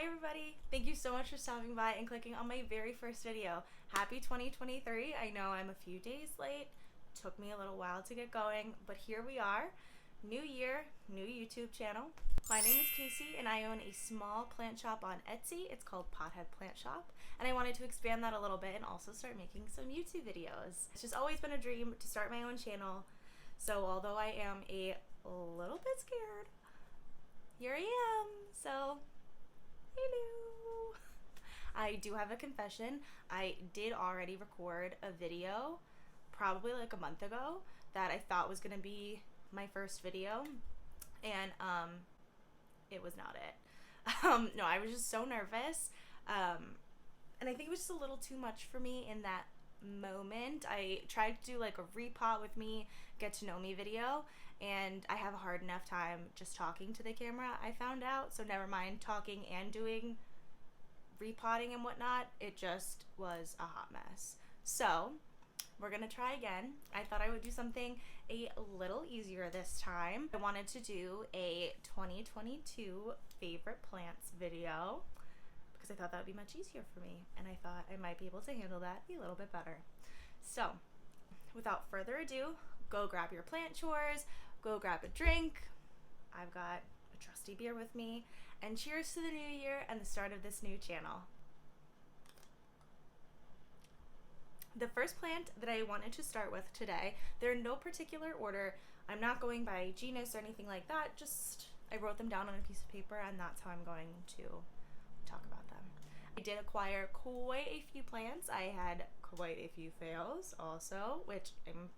Hi everybody! Thank you so much for stopping by and clicking on my very first video. Happy 2023. I know I'm a few days late. Took me a little while to get going, but here we are. New year, new YouTube channel. My name is Casey and I own a small plant shop on Etsy. It's called Pothead Plant Shop, and I wanted to expand that a little bit and also start making some YouTube videos. It's just always been a dream to start my own channel, so although I am a little bit scared, here I am. So hello. I do have a confession. I did already record a video probably like a month ago that I thought was gonna be my first video, and it was not it. No, I was just so nervous, and I think it was just a little too much for me in that moment. I tried to do like a repot with me, get to know me video, and I have a hard enough time just talking to the camera, I found out, so never mind talking and doing repotting and whatnot. It just was a hot mess. So we're gonna try again. I thought I would do something a little easier this time. I wanted to do a 2022 favorite plants video because I thought that would be much easier for me, and I thought I might be able to handle that a little bit better. So without further ado, go grab your plant chores, go grab a drink. I've got a trusty beer with me, and cheers to the new year and the start of this new channel. The first plant that I wanted to start with today, they're in no particular order. I'm not going by genus or anything like that, just I wrote them down on a piece of paper and that's how I'm going to talk about them. I did acquire quite a few plants. I had quite a few fails also, which I'm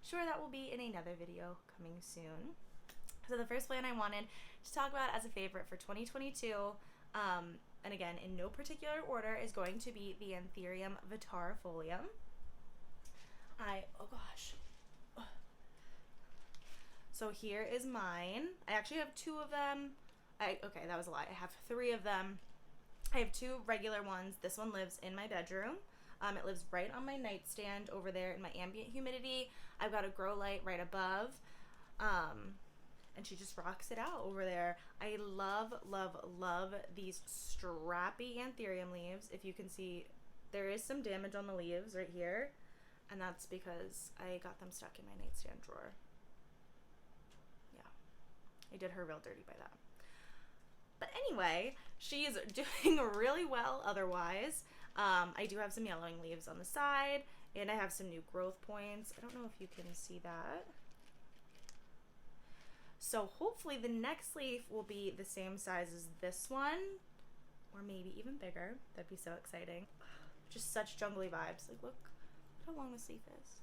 sure that will be in another video coming soon. So the first plant I wanted to talk about as a favorite for 2022, and again in no particular order, is going to be the Anthurium vitarifolium. Oh gosh. So here is mine. I actually have two of them. Okay, that was a lie. I have three of them. I have two regular ones. This one lives in my bedroom. It lives right on my nightstand over there in my ambient humidity. I've got a grow light right above. And she just rocks it out over there. I love, love, love these strappy Anthurium leaves. If you can see, there is some damage on the leaves right here, and that's because I got them stuck in my nightstand drawer. Yeah, I did her real dirty by that. But anyway, she's doing really well otherwise. I do have some yellowing leaves on the side, and I have some new growth points. I don't know if you can see that. So hopefully the next leaf will be the same size as this one, or maybe even bigger. That'd be so exciting. Just such jungly vibes. Like, look how long this leaf is.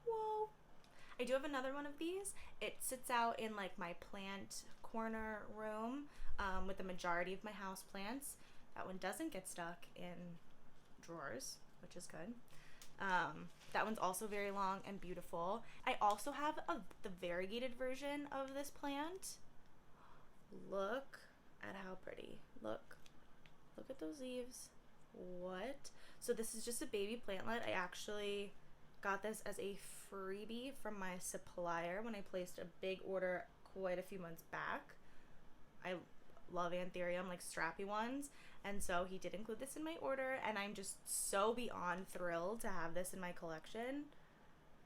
Whoa. I do have another one of these. It sits out in like my plant corner room with the majority of my house plants. That one doesn't get stuck in drawers, which is good. That one's also very long and beautiful. I also have the variegated version of this plant. Look at how pretty. Look at those leaves. What? So this is just a baby plantlet. I actually got this as a freebie from my supplier when I placed a big order quite a few months back. I love Anthurium, like strappy ones, and so he did include this in my order, and I'm just so beyond thrilled to have this in my collection.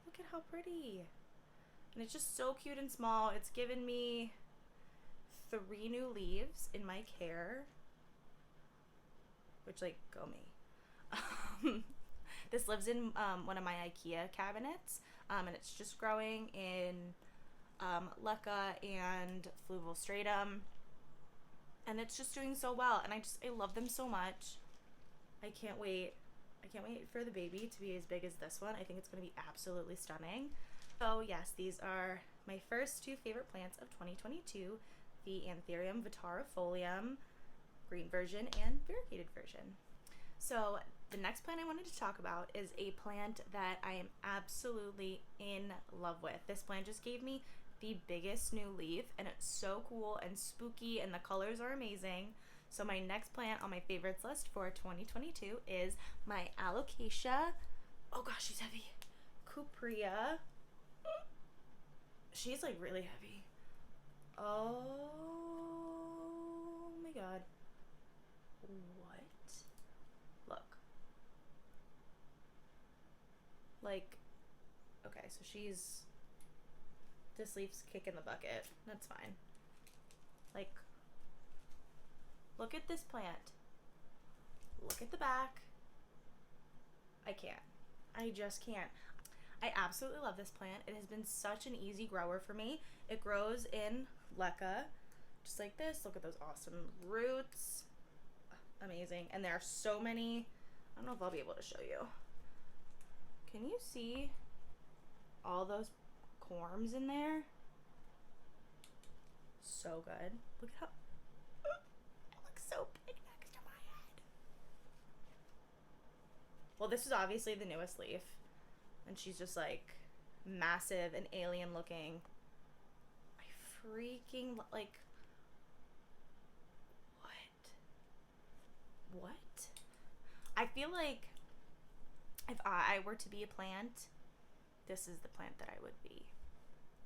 Look at how pretty, and it's just so cute and small. It's given me 3 new leaves in my care, which, like, go me. This lives in one of my IKEA cabinets, and it's just growing in Leca and Fluval stratum. And it's just doing so well, and I love them so much. I can't wait for the baby to be as big as this one. I think it's going to be absolutely stunning. So yes, these are my first 2 favorite plants of 2022, the Anthurium vitarifolium green version and variegated version. So the next plant I wanted to talk about is a plant that I am absolutely in love with. This plant just gave me the biggest new leaf, and it's so cool and spooky, and the colors are amazing. So my next plant on my favorites list for 2022 is my alocasia. Oh gosh, she's heavy. Cuprea. She's like really heavy. Oh my god. Like, okay, so this leaf's kicking the bucket. That's fine. Like, look at this plant. Look at the back. I can't. I just can't. I absolutely love this plant. It has been such an easy grower for me. It grows in leca, just like this. Look at those awesome roots. Amazing. And there are so many. I don't know if I'll be able to show you. Can you see all those corms in there? So good. Look at how it looks so big next to my head. Well, this is obviously the newest leaf, and she's just like massive and alien looking. I freaking like, what? I feel like if I were to be a plant, this is the plant that I would be.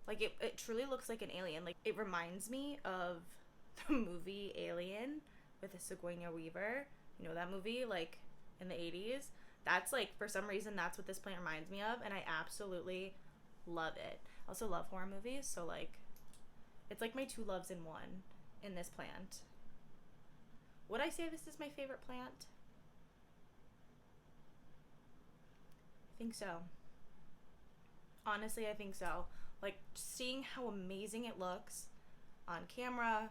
Like, it truly looks like an alien. Like, it reminds me of the movie Alien with the Sigourney Weaver. You know that movie, like, in the 80s? That's, like, for some reason, that's what this plant reminds me of, and I absolutely love it. I also love horror movies, so, like, it's like my two loves in one in this plant. Would I say this is my favorite plant? I think so. Honestly, I think so. Like, seeing how amazing it looks on camera,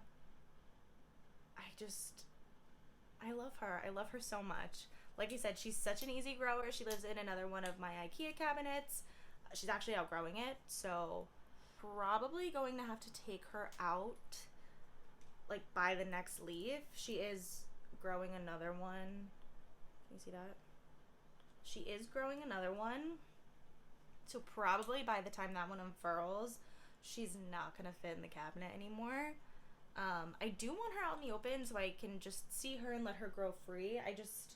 I love her. I love her so much. Like I said, she's such an easy grower. She lives in another one of my IKEA cabinets. She's actually outgrowing it, so probably going to have to take her out, like, by the next leaf. She is growing another one. Can you see that? She is growing another one. So probably by the time that one unfurls, she's not going to fit in the cabinet anymore. I do want her out in the open so I can just see her and let her grow free. I guess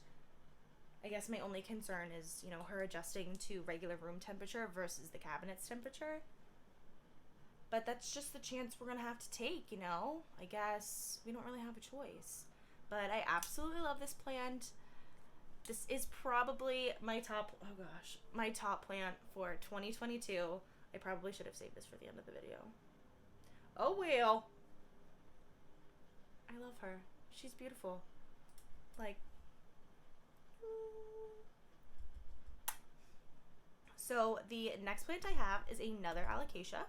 my only concern is, you know, her adjusting to regular room temperature versus the cabinet's temperature. But that's just the chance we're going to have to take, you know? I guess we don't really have a choice. But I absolutely love this plant. This is probably my top plant for 2022. I probably should have saved this for the end of the video. Oh well. I love her. She's beautiful. Like, so the next plant I have is another alocasia.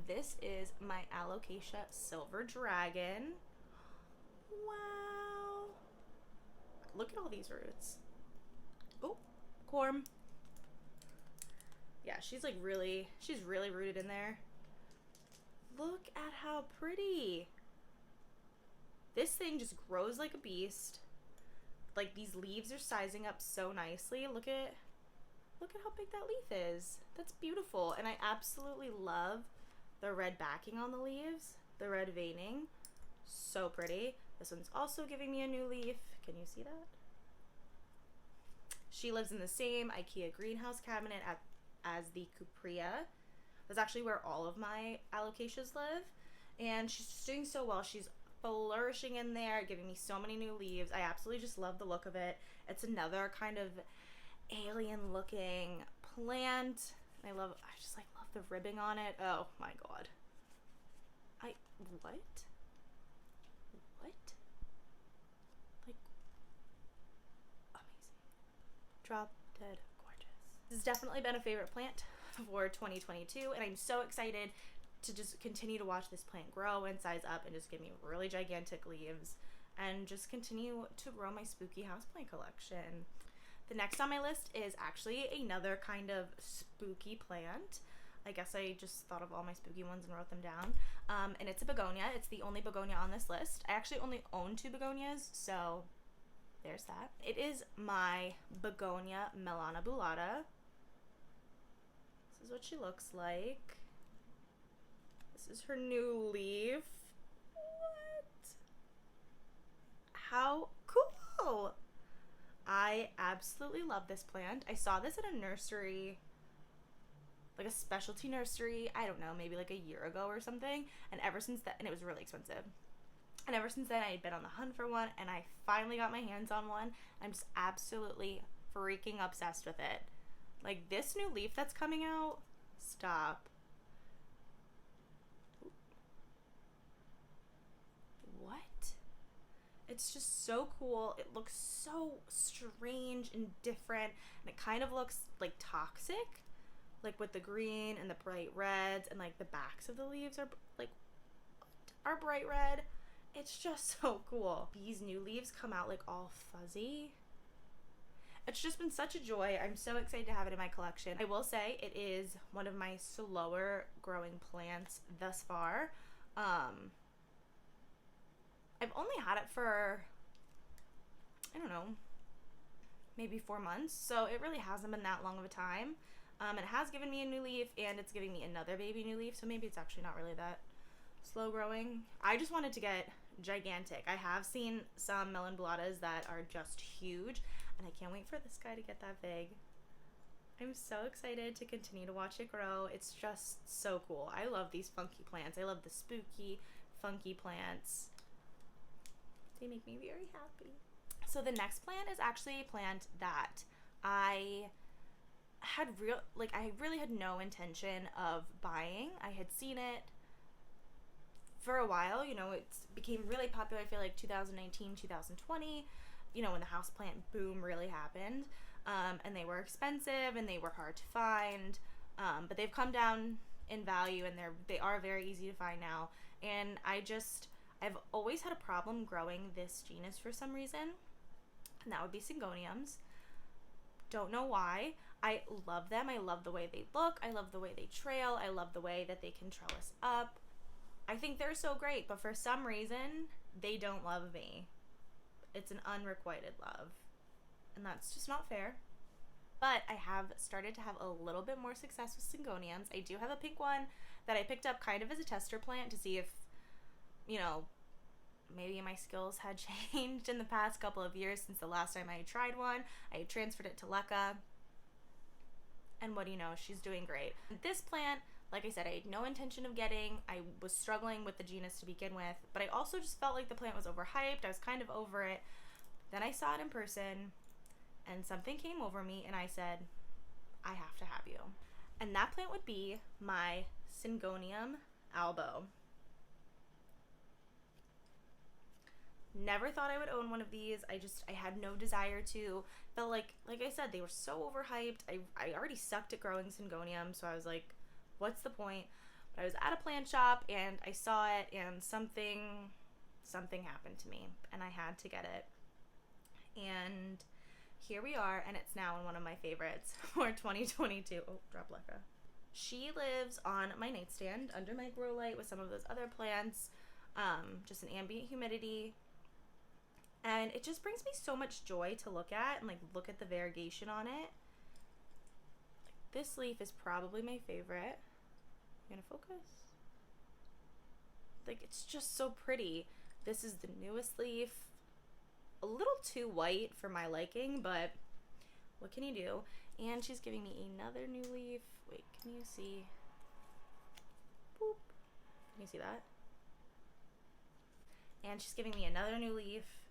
This is my alocasia silver dragon. Wow. Look at all these roots. Oh, corm. Yeah, she's really rooted in there. Look at how pretty. This thing just grows like a beast. Like, these leaves are sizing up so nicely. Look at how big that leaf is. That's beautiful. And I absolutely love the red backing on the leaves, the red veining. So pretty. This one's also giving me a new leaf. Can you see that? She lives in the same IKEA greenhouse cabinet as the Cuprea. That's actually where all of my alocasias live. And she's just doing so well. She's flourishing in there, giving me so many new leaves. I absolutely just love the look of it. It's another kind of alien looking plant. I just love the ribbing on it. Oh my god. What? Like, amazing. Drop dead gorgeous. This has definitely been a favorite plant for 2022, and I'm so excited to just continue to watch this plant grow and size up and just give me really gigantic leaves and just continue to grow my spooky houseplant collection. The next on my list is actually another kind of spooky plant. I guess I just thought of all my spooky ones and wrote them down. And it's a begonia. It's the only begonia on this list. I actually only own 2 begonias, so there's that. It is my begonia melanobulata. This is what she looks like. This is her new leaf. What? How cool! I absolutely love this plant. I saw this at a nursery, like a specialty nursery, I don't know, maybe like a year ago or something. And ever since then, and it was really expensive. And ever since then, I had been on the hunt for one, and I finally got my hands on one. I'm just absolutely freaking obsessed with it. Like this new leaf that's coming out, stop. What? It's just so cool. It looks so strange and different, and it kind of looks like toxic, like with the green and the bright reds, and like the backs of the leaves are like are bright red. It's just so cool. These new leaves come out like all fuzzy. It's just been such a joy. I'm so excited to have it in my collection. I will say it is one of my slower growing plants thus far. I've only had it for, I don't know, maybe 4 months. So it really hasn't been that long of a time. It has given me a new leaf, and it's giving me another baby new leaf. So maybe it's actually not really that slow growing. I just wanted to get gigantic. I have seen some melon bulatas that are just huge, and I can't wait for this guy to get that big. I'm so excited to continue to watch it grow. It's just so cool. I love these funky plants. I love the spooky, funky plants. They make me very happy. So the next plant is actually a plant that I really had no intention of buying. I had seen it for a while. You know, it became really popular, I feel like 2019, 2020, you know, when the houseplant boom really happened. And they were expensive and they were hard to find. But they've come down in value, and they are very easy to find now. And I've always had a problem growing this genus for some reason, and that would be syngoniums. Don't know why. I love them. I love the way they look. I love the way they trail. I love the way that they can trellis up. I think they're so great, but for some reason, they don't love me. It's an unrequited love, and that's just not fair. But I have started to have a little bit more success with syngoniums. I do have a pink one that I picked up kind of as a tester plant to see if, you know, maybe my skills had changed in the past couple of years since the last time I tried one. I had transferred it to Lekka, and what do you know, she's doing great. This plant, like I said, I had no intention of getting. I was struggling with the genus to begin with, but I also just felt like the plant was overhyped. I was kind of over it. Then I saw it in person, and something came over me, and I said, I have to have you. And that plant would be my Syngonium albo. Never thought I would own one of these. I had no desire to. Felt like I said, they were so overhyped. I already sucked at growing Syngonium, so I was like, what's the point? But I was at a plant shop, and I saw it, and something happened to me, and I had to get it. And here we are, and it's now in one of my favorites for 2022. Oh, drop Lekka. She lives on my nightstand under my grow light with some of those other plants, just in ambient humidity. And it just brings me so much joy to look at and look at the variegation on it. This leaf is probably my favorite. You gonna focus? It's just so pretty. This is the newest leaf. A little too white for my liking, but what can you do? And she's giving me another new leaf. Wait, can you see? Boop. Can you see that? And she's giving me another new leaf.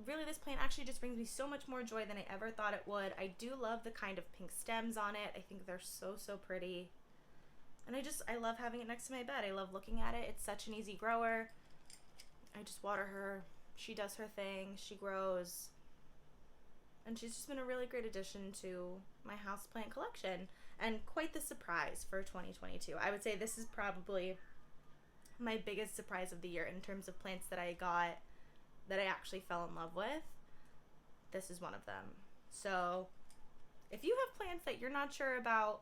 Really, this plant actually just brings me so much more joy than I ever thought it would. I do love the kind of pink stems on it. I think they're so, so pretty. And I love having it next to my bed. I love looking at it. It's such an easy grower. I just water her. She does her thing. She grows. And she's just been a really great addition to my houseplant collection. And quite the surprise for 2022. I would say this is probably my biggest surprise of the year in terms of plants that I got that I actually fell in love with. This is one of them. So if you have plants that you're not sure about,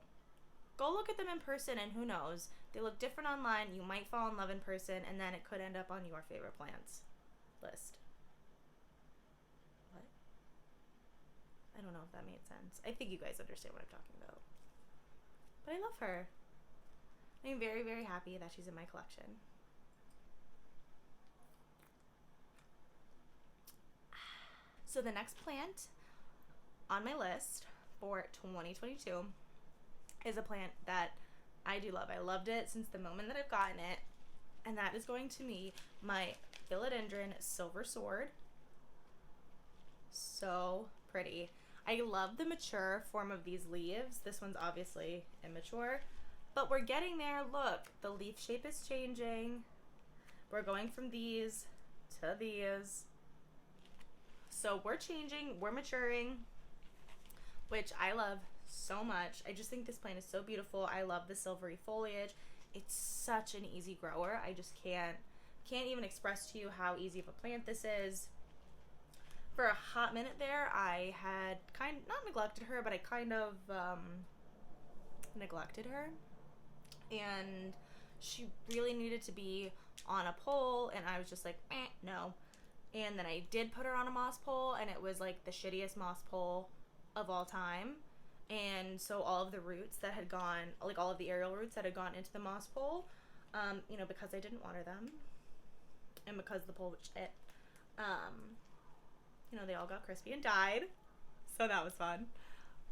go look at them in person, and who knows, they look different online. You might fall in love in person, and then it could end up on your favorite plants list. What? I don't know if that made sense. I think you guys understand what I'm talking about. But I love her. I'm very, very happy that she's in my collection. So the next plant on my list for 2022 is a plant that I do love. I loved it since the moment that I've gotten it, and that is going to be my Philodendron Silver Sword. So pretty. I love the mature form of these leaves. This one's obviously immature, but we're getting there. Look, the leaf shape is changing. We're going from these to these. So we're changing, we're maturing, which I love so much. I just think this plant is so beautiful. I love the silvery foliage. It's such an easy grower. I just can't even express to you how easy of a plant this is. For a hot minute there, I had not neglected her, but I kind of neglected her. And she really needed to be on a pole, and I was just like, no. And then I did put her on a moss pole, and it was like the shittiest moss pole of all time. And so all of the roots that had gone, like all of the aerial roots that had gone into the moss pole, you know, because I didn't water them, and because the pole was shit, you know, they all got crispy and died. So that was fun.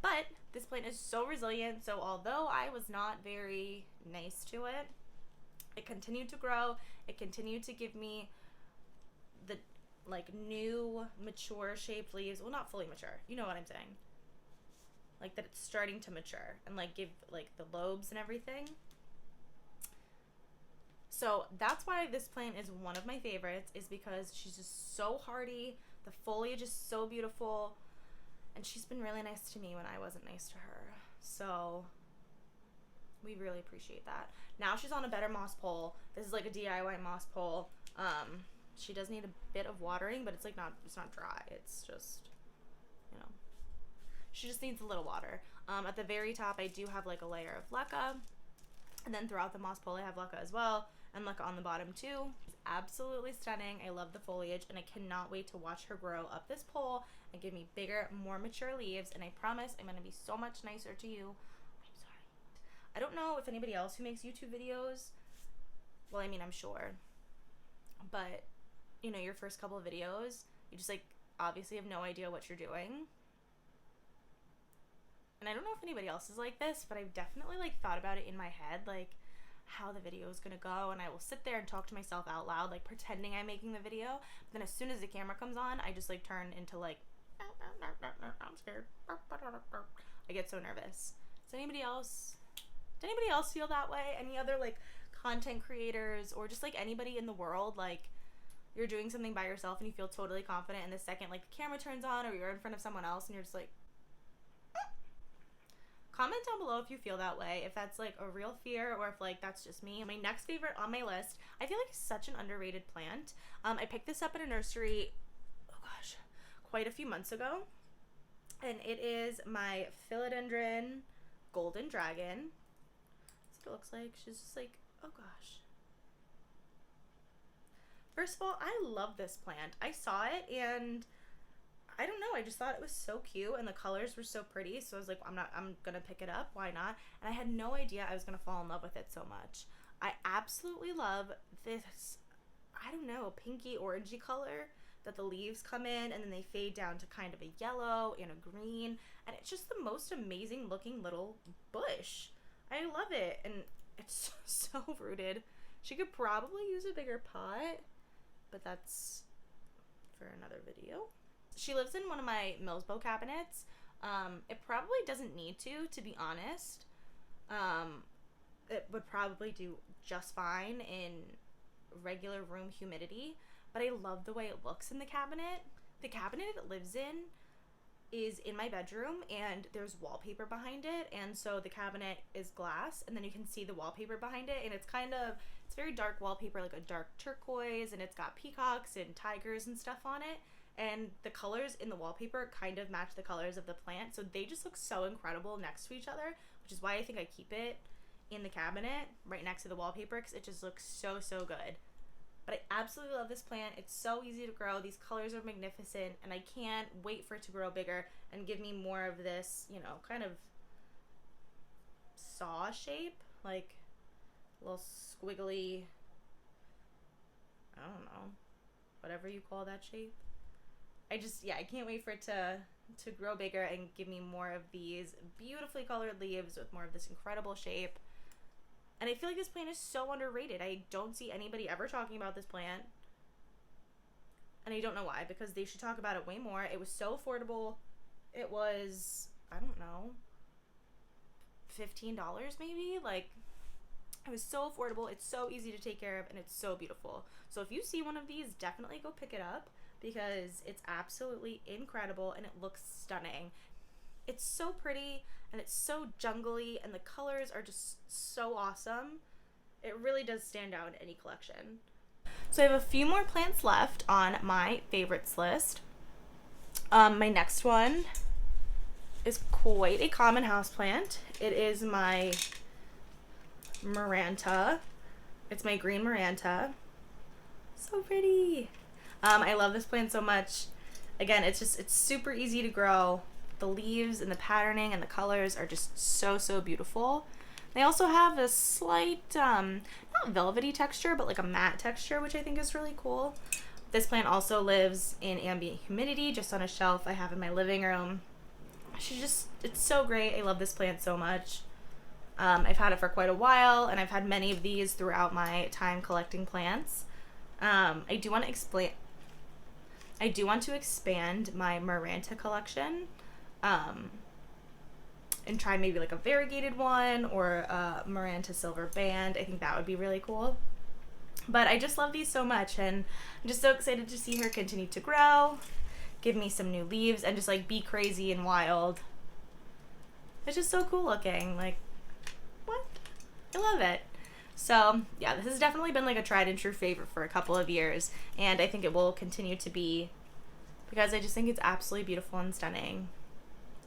But this plant is so resilient. So although I was not very nice to it, it continued to grow. It continued to give me the like new mature shaped leaves. Well, not fully mature. You know what I'm saying? Like that it's starting to mature and like give like the lobes and everything. So that's why this plant is one of my favorites, is because she's just so hardy. The foliage is so beautiful, and she's been really nice to me when I wasn't nice to her. So we really appreciate that. Now she's on a better moss pole. This is like a DIY moss pole. She does need a bit of watering, but it's like it's not dry. It's just, you know, she just needs a little water. At the very top, I do have like a layer of leca, and then throughout the moss pole, I have leca as well, and leca on the bottom too. It's absolutely stunning. I love the foliage, and I cannot wait to watch her grow up this pole and give me bigger, more mature leaves. And I promise I'm going to be so much nicer to you. I'm sorry. I don't know if anybody else who makes YouTube videos, well, I mean, I'm sure, but you know, your first couple of videos, you just like obviously have no idea what you're doing. And I don't know if anybody else is like this, but I've definitely like thought about it in my head, like how the video is gonna go, and I will sit there and talk to myself out loud, like pretending I'm making the video. But then as soon as the camera comes on, I just like turn into like, I'm scared. I get so nervous. Does anybody else feel that way? Any other like content creators, or just like anybody in the world, like you're doing something by yourself and you feel totally confident, and the second like the camera turns on or you're in front of someone else and you're just like, comment down below if you feel that way, if that's like a real fear or if like that's just me. My next favorite on my list, I feel like it's such an underrated plant. I picked this up at a nursery, oh gosh, quite a few months ago, and it is my philodendron golden dragon. That's what it looks like. She's just like, oh gosh. First of all, I love this plant. I saw it and I don't know, I just thought it was so cute and the colors were so pretty, so I was like, I'm gonna pick it up, why not? And I had no idea I was gonna fall in love with it so much. I absolutely love this, I don't know, pinky orangey color that the leaves come in, and then they fade down to kind of a yellow and a green, and it's just the most amazing looking little bush. I love it, and it's so rooted. She could probably use a bigger pot, but that's for another video. She lives in one of my Millsbow cabinets. It probably doesn't need to be honest. It would probably do just fine in regular room humidity, but I love the way it looks in the cabinet. The cabinet it lives in is in my bedroom, and there's wallpaper behind it, and so the cabinet is glass, and then you can see the wallpaper behind it, and it's very dark wallpaper, like a dark turquoise, and it's got peacocks and tigers and stuff on it, and the colors in the wallpaper kind of match the colors of the plant, so they just look so incredible next to each other, which is why I think I keep it in the cabinet right next to the wallpaper, because it just looks so good. But I absolutely love this plant. It's so easy to grow. These colors are magnificent, and I can't wait for it to grow bigger and give me more of this, you know, kind of saw shape, like a little squiggly, I don't know, whatever you call that shape. I can't wait for it to grow bigger and give me more of these beautifully colored leaves with more of this incredible shape. And I feel like this plant is so underrated. I don't see anybody ever talking about this plant. And I don't know why, because they should talk about it way more. It was so affordable. it was, I don't know, $15 maybe. Like, it was so affordable. It's so easy to take care of, and it's so beautiful. So if you see one of these, definitely go pick it up because it's absolutely incredible and it looks stunning. It's so pretty and it's so jungly, and the colors are just so awesome. It really does stand out in any collection. So I have a few more plants left on my favorites list. My next one is quite a common houseplant. It is my Maranta. It's my green Maranta. So pretty. I love this plant so much. Again, it's super easy to grow. The leaves and the patterning and the colors are just so beautiful. They also have a slight, not velvety texture, but like a matte texture, which I think is really cool. This plant also lives in ambient humidity, just on a shelf I have in my living room. It's so great. I love this plant so much. I've had it for quite a while, and I've had many of these throughout my time collecting plants. I do want to expand my Maranta collection, and try maybe like a variegated one or a Maranta silver band. I think that would be really cool. But I just love these so much, and I'm just so excited to see her continue to grow, give me some new leaves, and just like be crazy and wild. It's just so cool looking. Like, what? I love it. So yeah, this has definitely been like a tried and true favorite for a couple of years, and I think it will continue to be because I just think it's absolutely beautiful and stunning.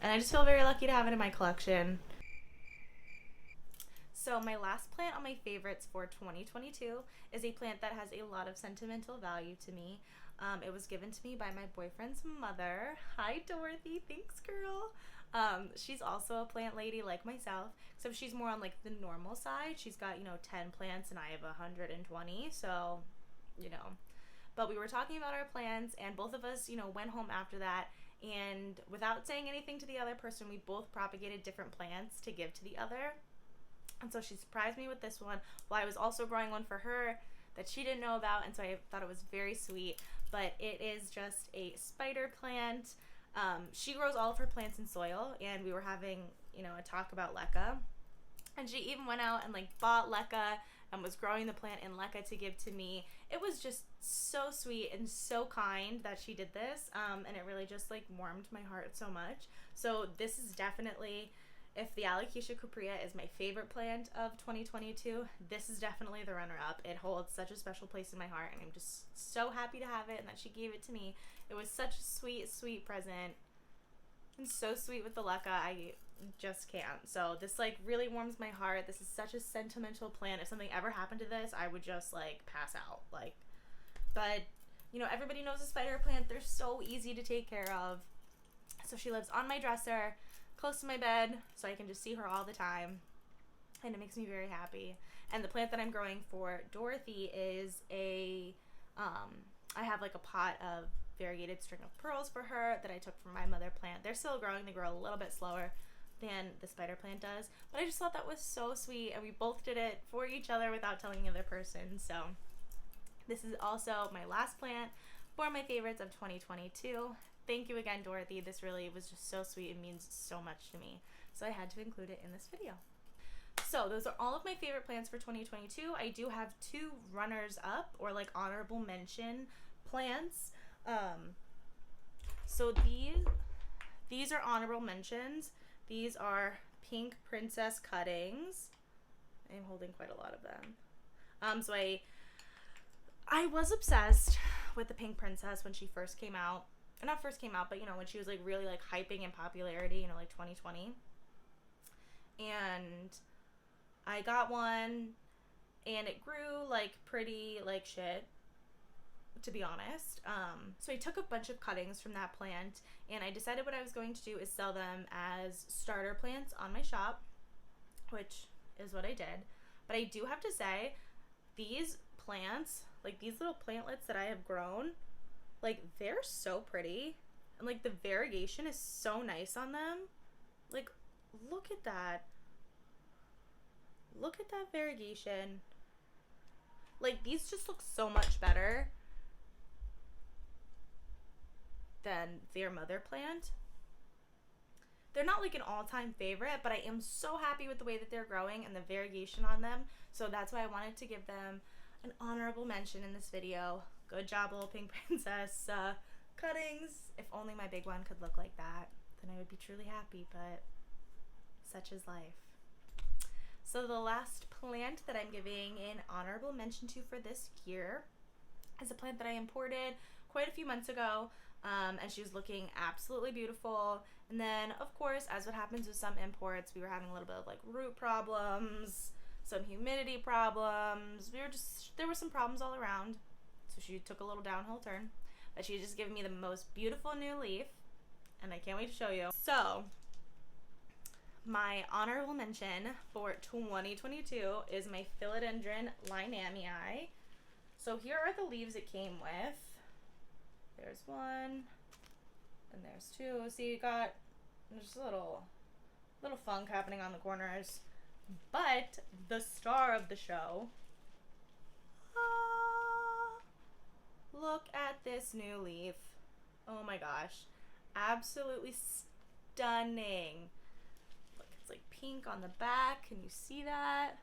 And I just feel very lucky to have it in my collection. So my last plant on my favorites for 2022 is a plant that has a lot of sentimental value to me. It was given to me by my boyfriend's mother. Hi, Dorothy. Thanks, girl. She's also a plant lady like myself, except she's more on like the normal side. She's got, 10 plants and I have 120, so, But we were talking about our plants, and both of us, went home after that, and without saying anything to the other person, we both propagated different plants to give to the other. And so she surprised me with this one while I was also growing one for her that she didn't know about, and so I thought it was very sweet. But it is just a spider plant. She grows all of her plants in soil, and we were having, a talk about leca. And she even went out and like bought leca and was growing the plant in leca to give to me. It was just so sweet and so kind that she did this, and it really just like warmed my heart so much. So this is definitely, if the Alocasia cuprea is my favorite plant of 2022, this is definitely the runner-up. It holds such a special place in my heart, and I'm just so happy to have it and that she gave it to me. It was such a sweet present, and so sweet with the leca. I just can't. So this like really warms my heart. This is such a sentimental plant. If something ever happened to this, I would just like pass out. But everybody knows a spider plant. They're so easy to take care of. So she lives on my dresser, close to my bed, so I can just see her all the time, and it makes me very happy. And the plant that I'm growing for Dorothy is I have like a pot of variegated string of pearls for her that I took from my mother plant. They're still growing. They grow a little bit slower than the spider plant does, but I just thought that was so sweet, and we both did it for each other without telling the other person. So this is also my last plant for my favorites of 2022. Thank you again, Dorothy. This really was just so sweet and means so much to me. So I had to include it in this video. So those are all of my favorite plants for 2022. I do have 2 runners up, or like honorable mention plants. So these are honorable mentions. These are pink princess cuttings. I'm holding quite a lot of them. So I was obsessed with the pink princess when she first came out. Not first came out, but when she was like really like hyping in popularity, like 2020. And I got one, and it grew like pretty like shit, to be honest. So I took a bunch of cuttings from that plant, and I decided what I was going to do is sell them as starter plants on my shop, which is what I did. But I do have to say, these plants, like these little plantlets that I have grown, like they're so pretty, and like the variegation is so nice on them. Like, look at that. Look at that variegation. Like, these just look so much better than their mother plant. They're not like an all-time favorite, but I am so happy with the way that they're growing and the variation on them. So that's why I wanted to give them an honorable mention in this video. Good job, little pink princess. Cuttings. If only my big one could look like that, then I would be truly happy, but such is life. So the last plant that I'm giving an honorable mention to for this year is a plant that I imported quite a few months ago, and she was looking absolutely beautiful. And then, of course, as what happens with some imports, we were having a little bit of like root problems, some humidity problems. There were some problems all around, so she took a little downhill turn. But she's just given me the most beautiful new leaf, and I can't wait to show you. So my honorable mention for 2022 is my Philodendron Linamii. So here are the leaves it came with. There's one, and there's two. See, you got just a little funk happening on the corners. But the star of the show, look at this new leaf. Oh my gosh, absolutely stunning. Look, it's like pink on the back. Can you see that?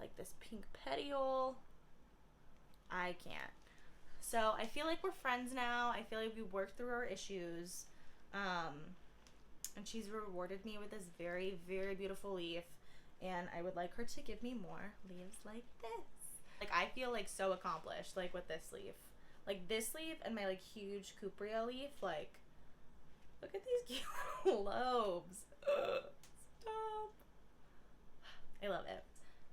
Like this pink petiole. I can't. So I feel like we're friends now. I feel like we worked through our issues. And she's rewarded me with this very, very beautiful leaf. And I would like her to give me more leaves like this. Like, I feel like so accomplished, like with this leaf. Like this leaf and my like huge cupria leaf, like, look at these cute little lobes. Stop. I love it.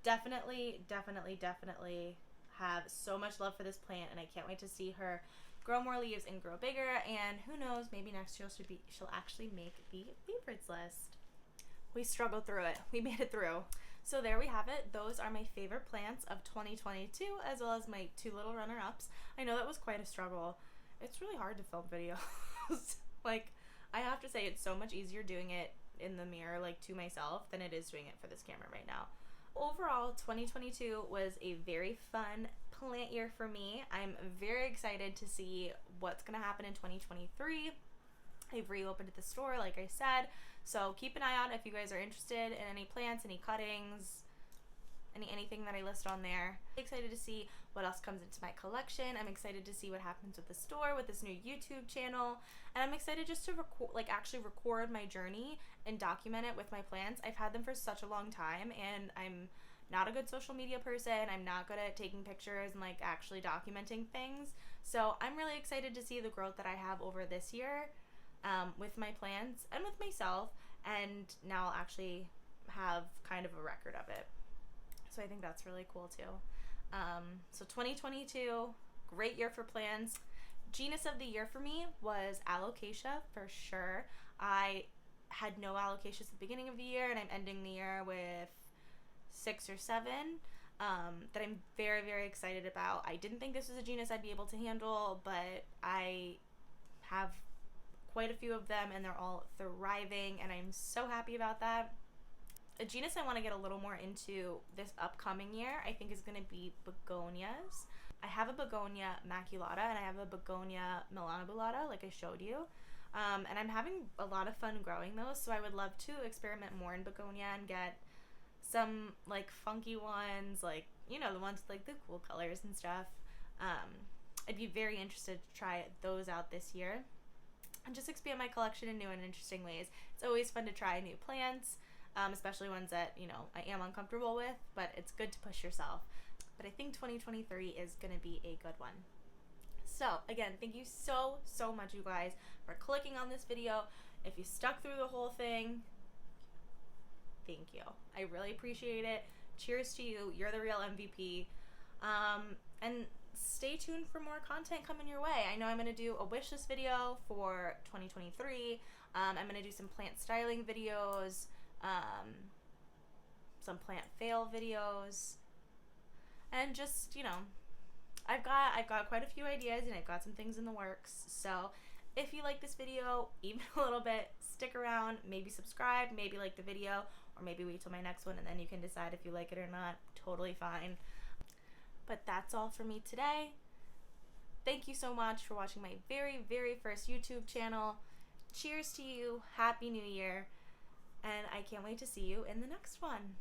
Definitely have so much love for this plant, and I can't wait to see her grow more leaves and grow bigger. And who knows, maybe next year she'll actually make the favorites list. We struggled through it. We made it through. So there we have it. Those are my favorite plants of 2022, as well as my two little runner-ups. I know that was quite a struggle. It's really hard to film videos. Like, I have to say, it's so much easier doing it in the mirror, like to myself, than it is doing it for this camera right now. Overall, 2022 was a very fun plant year for me. I'm very excited to see what's going to happen in 2023. I've reopened the store, like I said, so keep an eye out if you guys are interested in any plants, any cuttings, anything that I list on there. I'm excited to see what else comes into my collection. I'm excited to see what happens with the store, with this new YouTube channel, and I'm excited just to actually record my journey and document it with my plants. I've had them for such a long time, and I'm not a good social media person. I'm not good at taking pictures and like actually documenting things. So I'm really excited to see the growth that I have over this year with my plants and with myself, and now I'll actually have kind of a record of it. So I think that's really cool too. So 2022, great year for plants. Genus of the year for me was alocasia for sure. I had no alocasias at the beginning of the year, and I'm ending the year with 6 or 7 that I'm very, very excited about. I didn't think this was a genus I'd be able to handle, but I have quite a few of them, and they're all thriving, and I'm so happy about that. A genus I want to get a little more into this upcoming year, I think, is going to be begonias. I have a begonia maculata, and I have a begonia melanobulata, like I showed you. And I'm having a lot of fun growing those, so I would love to experiment more in begonia and get some, like, funky ones, like, you know, the ones with, like, the cool colors and stuff. I'd be very interested to try those out this year and just expand my collection in new and interesting ways. It's always fun to try new plants, especially ones that, you know, I am uncomfortable with, but it's good to push yourself. But I think 2023 is going to be a good one. So, again, thank you so, so much, you guys, for clicking on this video. If you stuck through the whole thing, thank you. I really appreciate it. Cheers to you. You're the real MVP. And stay tuned for more content coming your way. I know I'm going to do a wish list video for 2023. I'm going to do some plant styling videos, some plant fail videos, and just, you know, I've got quite a few ideas, and I've got some things in the works. So if you like this video even a little bit, stick around, maybe subscribe, maybe like the video, or maybe wait till my next one and then you can decide if you like it or not. Totally fine. But that's all for me today. Thank you so much for watching my very, very first YouTube channel. cheers to you. Happy New Year. And I can't wait to see you in the next one.